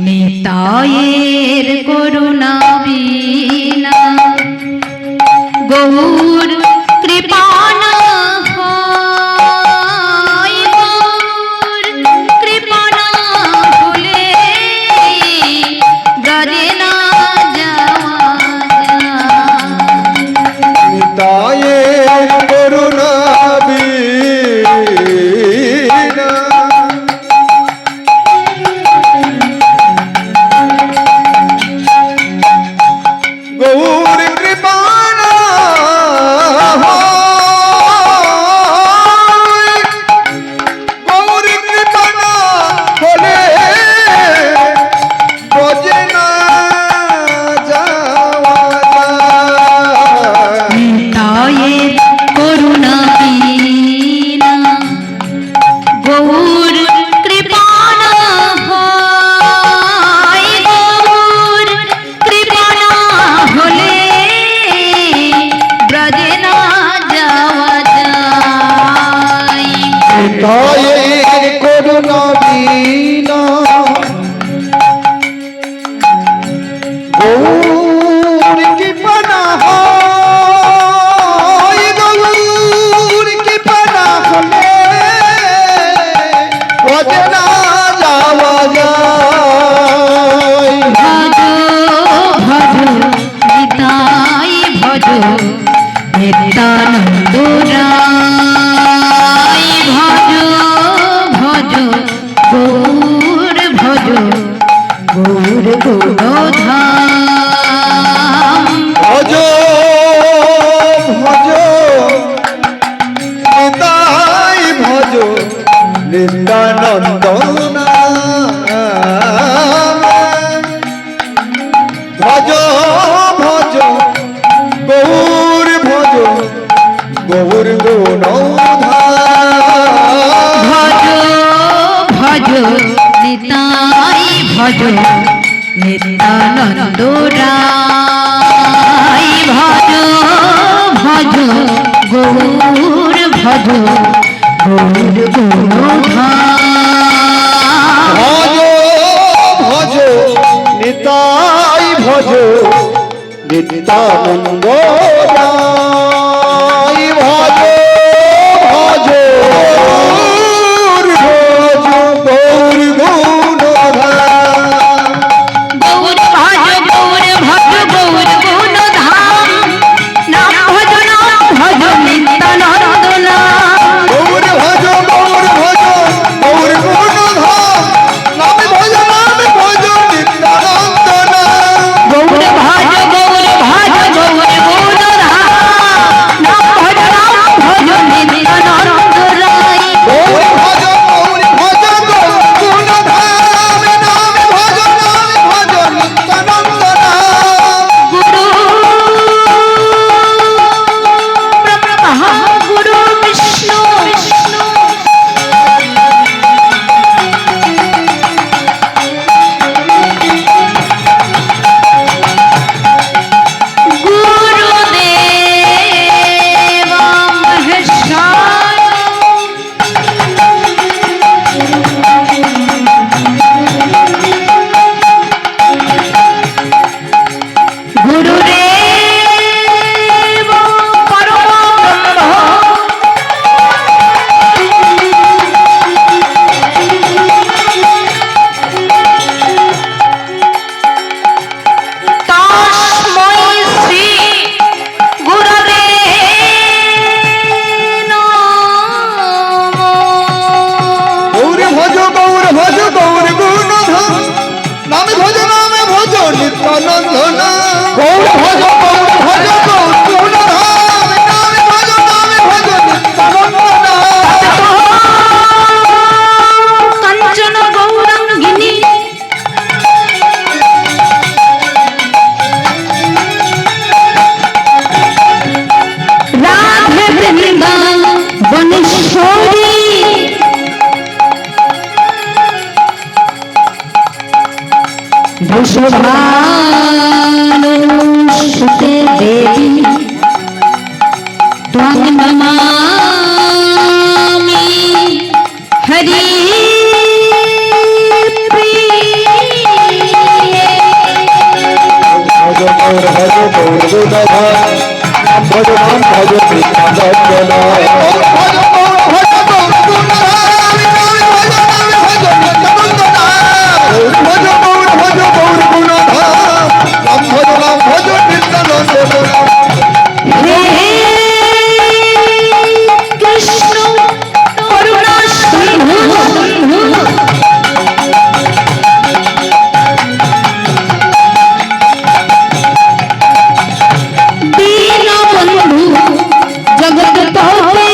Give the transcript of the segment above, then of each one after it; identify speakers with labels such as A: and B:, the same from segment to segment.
A: নিতায়ের করুণা বিনা গৌর কৃপা না হয়, গৌর কৃপা না হলে ব্রজে না যাওয়া যায়।
B: নিতায়ের করুণা বিনা গৌর কৃপা না হয়, গৌর কৃপা না হলে ব্রজে না যাওয়া যায়।
A: নিতায়ের করুণা বিনা গৌর কৃপা না হয়, গৌর কৃপা না হলে ব্রজে না যাওয়া যায়।
B: নিতায়ের করুণা বিনা গৌর কৃপা না হয়, গৌর কৃপা না হলে ব্রজে না যাওয়া যায়।
A: ভজ ভজ নিতাই ভজ নিত্যানন্দ রায়, ভজ ভজ গৌর ভজ গৌর গুণধাম।
B: ভজ ভজ নিতাই ভজ নিত্যানন্দ নাম। ভজ ভজ গৌর ভজ গৌর গুণধাম।
A: ভজ ভজ নিতাই ভজ নিত্যানন্দ রায়, ভজ ভজ গৌর ভজ গৌর গুণধাম।
B: ভজ ভজ নিতাই ভজ নিত্যানন্দ রায়। ভজ ভজ গৌর ভজ গৌর গুণধাম।
A: গৌর ভজ গৌর ভজ গৌর গুণধাম, নাম ভজ নিত্যানন্দ নাম।
B: গৌর ভজ গৌর ভজ গৌর গুণধাম। নাম ভজ নিত্যানন্দ নাম।
A: গৌর ভজ গৌর ভজ গৌর গুণধাম, নাম ভজ নিত্যানন্দ রায়।
B: গৌর ভজ গৌর ভজ গৌর গুণধাম। নাম ভজ নিত্যানন্দ নাম।
A: গুরু ব্রহ্মা গুরু বিষ্ণু গুরুদেব মহেশ্বর, গুরুদেব পরম তস্मै শ্রী গুরবে নমঃ।
B: গৌর ভজ গৌর ভজ গৌর গুণধাম। নাম ভজ নিত্যানন্দ নাম। গৌর ভজ গৌর ভজ গৌর গুণধাম। নাম ভজ নিত্যানন্দ নাম।
A: কাঞ্চন গৌরাঙ্গিনী রাধে বৃন্দাবনেশ্বরী, বৃষভানুসুতে দেবী ত্বং নমামি হরি হে কৃষ্ণ করুণা সিন্ধু দীনবন্ধু জগৎপতে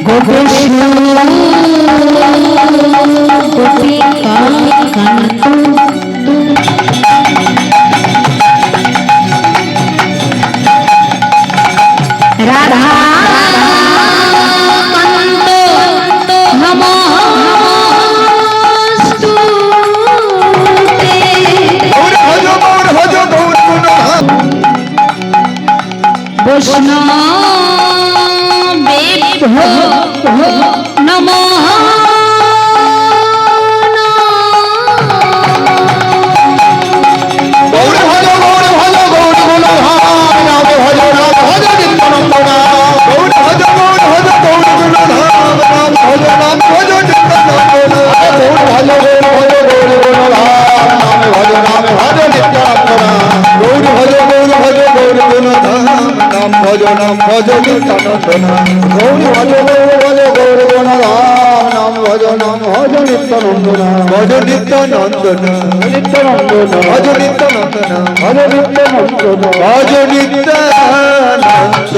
A: গোপেশ গোপিকা রাধা কান্ত নমস্তুতে বৈষ্ণবেভ্যো নমঃ
B: ভজ নিত্যানন্দ গৌরী ভজ গৌর ভজ গৌর গণ নাম ভজ নিত্যানন্দ ভজ নিত্যানন্দ নিত্যানন্দ ভজ নিত্যানন্দ ভজ নিত্যানন্দ ভজ নিত্যানন্দ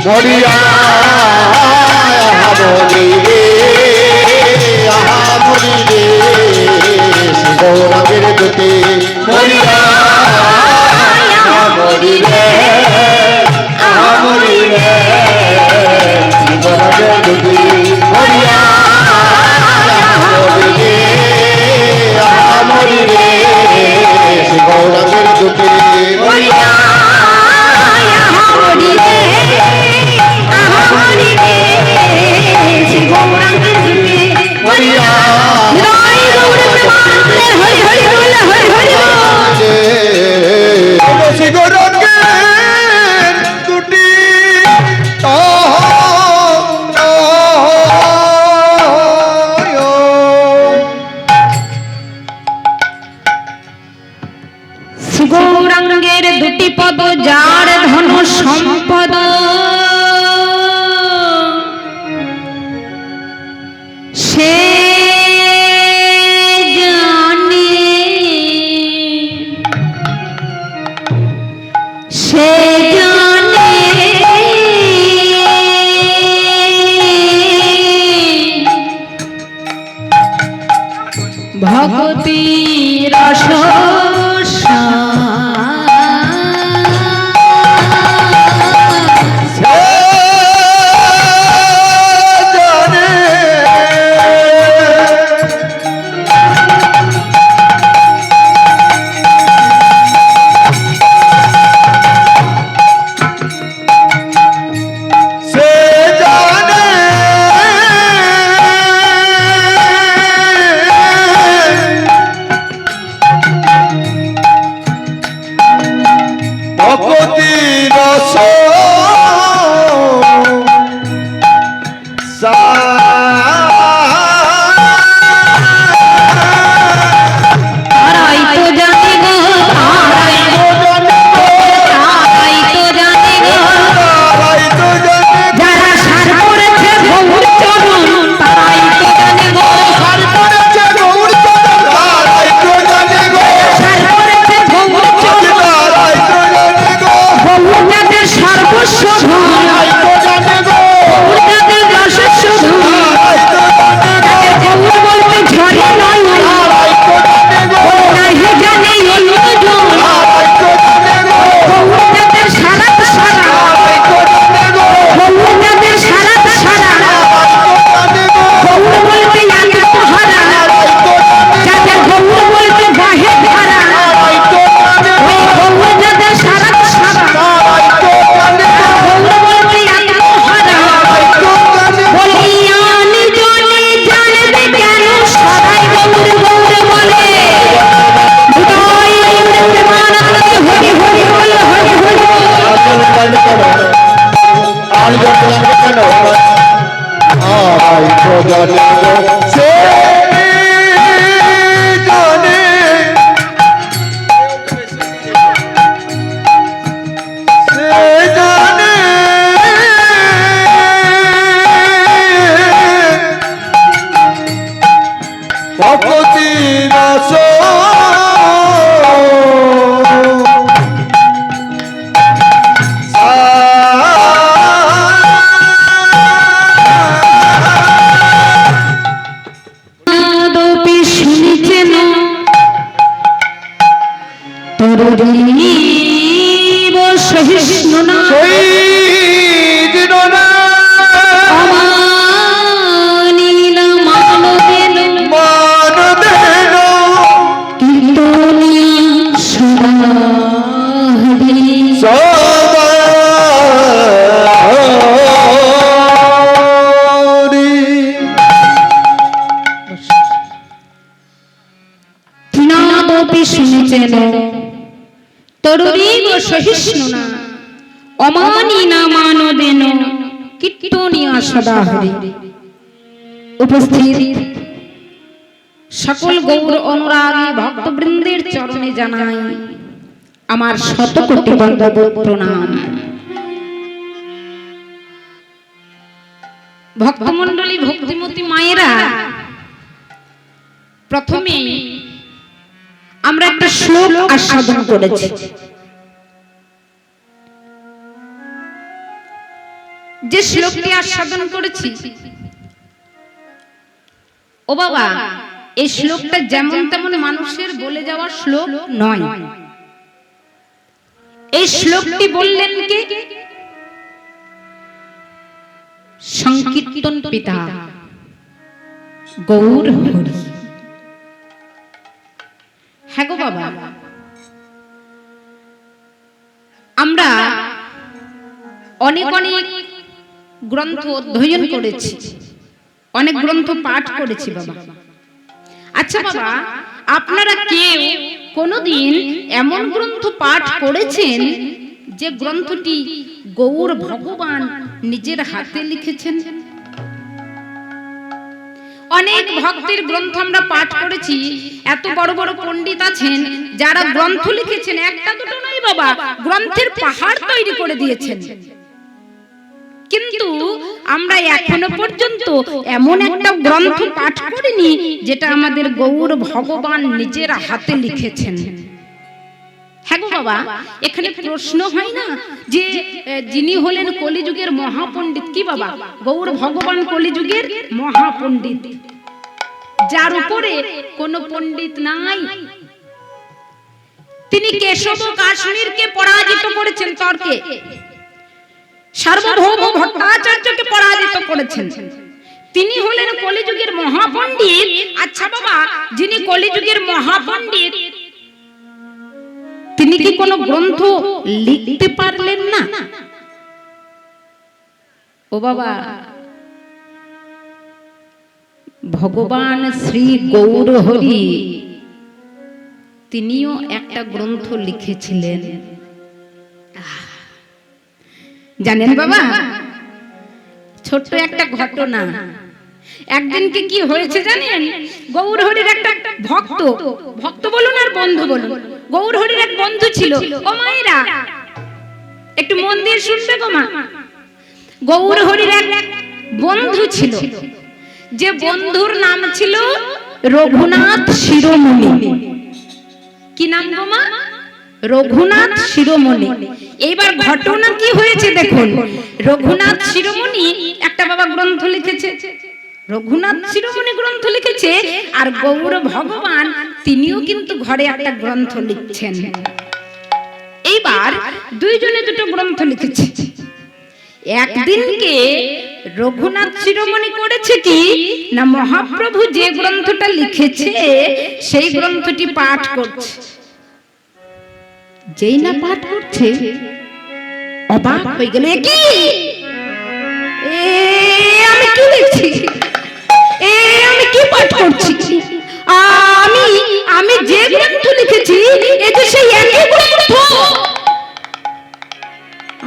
A: হরি হরি ভক্তি রস উপস্থিত সকল গৌর অনুরাগী ভক্তবৃন্দের চরণে জানাই আমার শতকোটি বন্দনা প্রণাম। ভক্তমণ্ডলী, ভক্তিমতী মায়েরা, প্রথমে আমরা একটা শ্লোক আস্বাদন করেছি। যে শ্লোকটি আস্বাদন করেছি, ও বাবা, এই শ্লোকটা যেমন তেমন মানুষের বলে যাওয়া শ্লোক নয়। এই শ্লোকটি বললেন কে? সংকীর্তন পিতা গৌর হরি। হ্যাঁ গো বাবা, আমরা অনেক অনেক গ্রন্থ অধ্যয়ন করেছি, অনেক গ্রন্থ পাঠ করেছি বাবা। আচ্ছা বাবা, আপনারা কেউ কোনোদিন এমন গ্রন্থ পাঠ করেছেন যে গ্রন্থটি গৌর ভগবান নিজের হাতে লিখেছেন? অনেক ভক্তের গ্রন্থ আমরা পাঠ করেছি, এত বড় বড় পণ্ডিত আছেন যারা গ্রন্থ লিখেছেন, একটা দুটো নয় বাবা, গ্রন্থের পাহাড় তৈরি করে দিয়েছেন। কিন্তু আমরা এখনো পর্যন্ত এমন একটা গ্রন্থ পাঠ করিনি যেটা আমাদের গৌর ভগবান নিজের হাতে লিখেছেন। হ্যাঁ গো বাবা, এখানে প্রশ্ন হয় না যে যিনি হলেন কলিযুগের মহাপণ্ডিত, কি বাবা? গৌর ভগবান কলিযুগের মহাপণ্ডিত। যার উপরে কোনো পণ্ডিত নাই। তিনি কেশব ও কাশ্মীরকে পরাজিত করেছেন তর্কে, সার্বভৌম ভট্টাচার্যকে পরাজিত করেছেন। তিনি হলেন কলিযুগের মহাপণ্ডিত। আচ্ছা বাবা, যিনি কলিযুগের মহাপণ্ডিত, তিনি কি কোনো গ্রন্থ লিখতে পারলেন না? ও বাবা, ভগবান শ্রী গৌর হরি তিনিও একটা গ্রন্থ লিখেছিলেন। জানেন বাবা, ছোট্ট একটা ঘটনা। একদিনকে কি হয়েছে জানেন? গৌর হরির একটা ভক্ত, ভক্ত বলুন আর বন্ধু বলুন, গৌর হরির এক বন্ধু ছিল। ও মায়েরা একটু মন দিয়ে শুনবে গো মা। গৌর হরির এক বন্ধু ছিল, যে বন্ধুর নাম ছিল রঘুনাথ শিরোমণি। কি নাম গো মা? রঘুনাথ শিরোমণি। এইবার ঘটনা কি হয়েছে দেখুন। রঘুনাথ শিরোমণি একটা বাবা গ্রন্থ লিখেছে, রঘুনাথ শিরোমণি গ্রন্থ লিখেছে, আর গৌর ভগবান তিনিও কিন্তু ঘরে একটা গ্রন্থ লিখছেন। এইবার দুইজনে দুটো গ্রন্থ লিখেছে। একদিনকে রঘুনাথ শিরোমণি করেছে কি না, মহাপ্রভু যে গ্রন্থটা লিখেছে সেই গ্রন্থটি পাঠ করছে। যেই না পাঠ করছে, অবাক হয়ে গেল, কি আমি কি লিখছি, আমি কি পাঠ করছি, আমি যে গ্রন্থ লিখেছি এ তো সেই একই গ্রন্থ,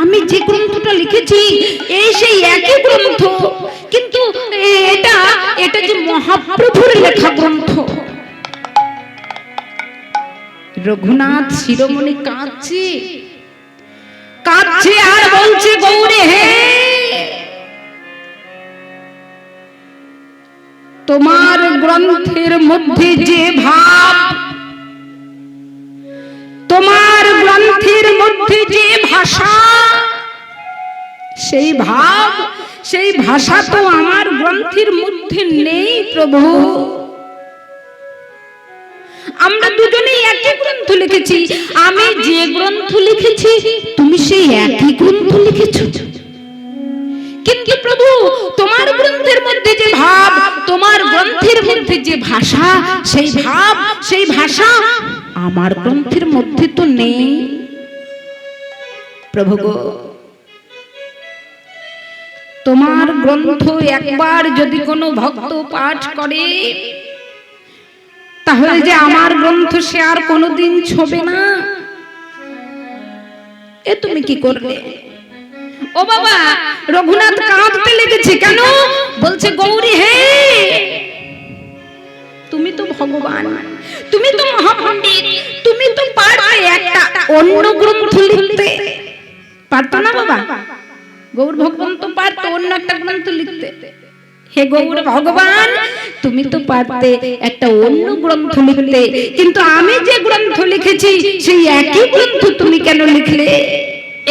A: আমি যে গ্রন্থটা লিখেছি এই সেই একই গ্রন্থ, কিন্তু এটা যে মহাপ্রভুর লেখা গ্রন্থ। রঘুনাথ শিরোমণি কাঁদছে আর বলছে, গৌরে হে, তোমার গ্রন্থের মধ্যে যে ভাব, তোমার গ্রন্থের মধ্যে যে ভাষা, সেই ভাব সেই ভাষা তো আমার গ্রন্থের মধ্যে নেই প্রভু। আমরা দুজনেই একই গ্রন্থ লিখেছি, আমি যে গ্রন্থ লিখেছি তুমি সেই একই গ্রন্থ লিখেছ, কিন্তু প্রভু তোমার গ্রন্থের মধ্যে যে ভাব, তোমার গ্রন্থের মধ্যে যে ভাষা, সেই ভাব সেই ভাষা আমার গ্রন্থের মধ্যে তো নেই প্রভু গো। তোমার গ্রন্থ একবার যদি কোনো ভক্ত পাঠ করে, তাহলে যে আমার গ্রন্থ সে আর কোনোদিন ছোবে না। এ তুমি কি করলে? ও বাবা, রঘুনাথ কাঁদতে লেগেছে। কেন? বলছে, গৌরী হে, তুমি তো ভগবান, তুমি তো মহাপণ্ডিত, তুমি তো পারবে একটা অন্য গ্রন্থ লিখতে। পারতো না বাবা? গৌর ভগবান তো পারতো অন্য একটা গ্রন্থ লিখতে। হে গৌর ভগবান, তুমি তো পারতে একটা অন্য গ্রন্থ লিখতে, কিন্তু আমি যে গ্রন্থ লিখেছি সেই একই গ্রন্থ তুমি কেন লিখলে?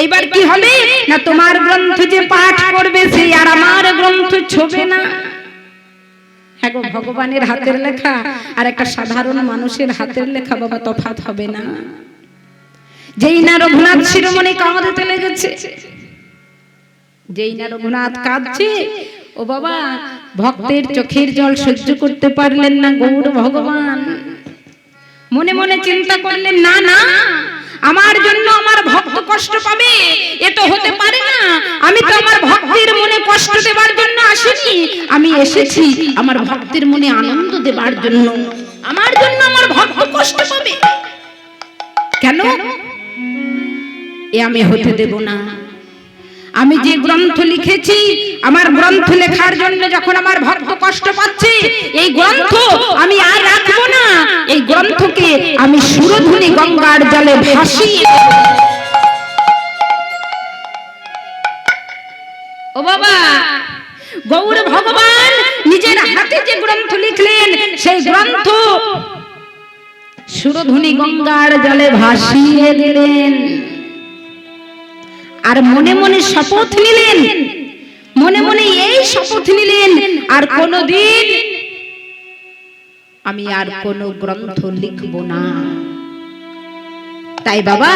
A: এইবার কি হবে না, তোমার গ্রন্থ যে পাঠ করবে সেই আর আমার গ্রন্থ ছোবে না। হ্যাঁ গো, ভগবানের হাতের লেখা আর একটা সাধারণ মানুষের হাতের লেখা বাবা তফাৎ হবে না। যেই না রঘুনাথ শিরোমণি কাঁদতে লেগেছে, যেই না রঘুনাথ কাঁদছে, ও বাবা, ভক্তের চোখের জল সহ্য করতে পারলেন না গৌর ভগবান। মনে মনে চিন্তা করলেন, না না, আমার জন্য আমার ভক্ত কষ্ট পাবে, এ তো হতে পারে না। আমি তো আমার ভক্তের মনে কষ্ট দেবার জন্য আসিনি, আমি এসেছি আমার ভক্তের মনে আনন্দ দেবার জন্য। আমার জন্য আমার ভক্ত কষ্ট পাবে কেন? এ আমি হতে দেব না। আমি যে গ্রন্থ লিখেছি, আমার গ্রন্থ লেখার জন্য যখন আমার ভক্ত কষ্ট পাচ্ছে, এই গ্রন্থ আমি আর রাখবো না। এই গ্রন্থকে আমি সুরধুনী গঙ্গার জলে ভাসিয়ে দেব। ও বাবা, গৌর ভগবান নিজের হাতে যে গ্রন্থ লিখলেন, সেই গ্রন্থ সুরধুনী গঙ্গার জলে ভাসিয়ে দিলেন। আর মনে মনে শপথ নিলেন, মনে মনে এই শপথ নিলেন, আর কোনদিন আমি আর কোনো গ্রন্থ লিখব না। তাই বাবা,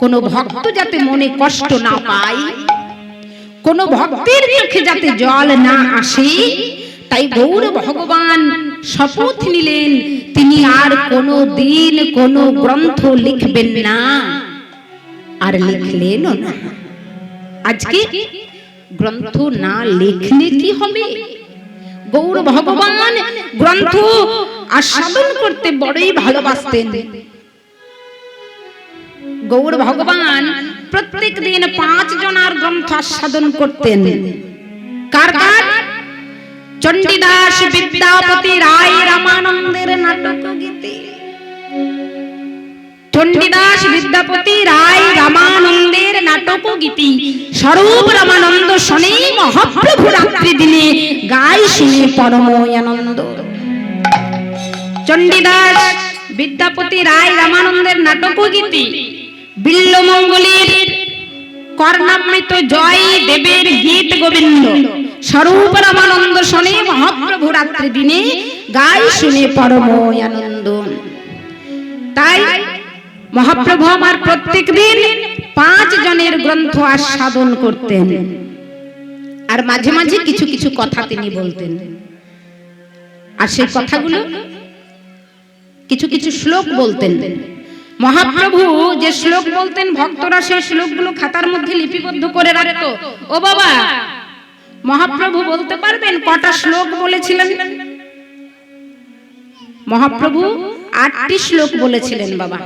A: কোনো ভক্ত যাতে মনে কষ্ট না পায়, কোনো ভক্তের চোখে যাতে জল না আসে, তাই গৌর ভগবান শপথ নিলেন তিনি আর কোনো দিন কোনো গ্রন্থ লিখবেন না, আর লিখলেনও না। আজকে গ্রন্থ না লিখলে কি হবে? গৌর ভগবান গ্রন্থ আস্বাদন করতে বড়ই ভালোবাসতেন। গৌর ভগবান প্রত্যেক দিন 5 জনার গ্রন্থ আস্বাদন করতেন। কার কার? চণ্ডীদাস বিদ্যাপতি রায় রামানন্দের নাটক গীতি। চণ্ডীদাস বিদ্যাপতি রায় রামানন্দের নাটক গীতি স্বরূপ রামানন্দ শনি মহাপ্রভু রাত্রি দিনে গায় শুনে পরম আনন্দ। চণ্ডীদাস বিদ্যাপতি রায় রামানন্দের নাটক গীতি, বিল্লমঙ্গলীর কর্ণামৃত জয় দেবের গীত গোবিন্দ স্বরূপ রামানন্দ শনি মহাপ্রভু রাত্রি দিনে গায় শুনে পরম আনন্দ। তাই মহাপ্রভু আমার প্রত্যেক দিন 5 জনের গ্রন্থ আস্বাদন করতেন, আর মাঝে মাঝে কিছু কিছু কথা তিনি বলতেন। আর সেই কথাগুলো কিছু কিছু শ্লোক বলতেন। মহাপ্রভু যে শ্লোক বলতেন, ভক্তরা সেই শ্লোকগুলো খাতার মধ্যে লিপিবদ্ধ করে রাখতো। ও বাবা, মহাপ্রভু বলতে পারবেন কটা শ্লোক বলেছিলেন? মহাপ্রভু 8টি শ্লোক বলেছিলেন বাবা।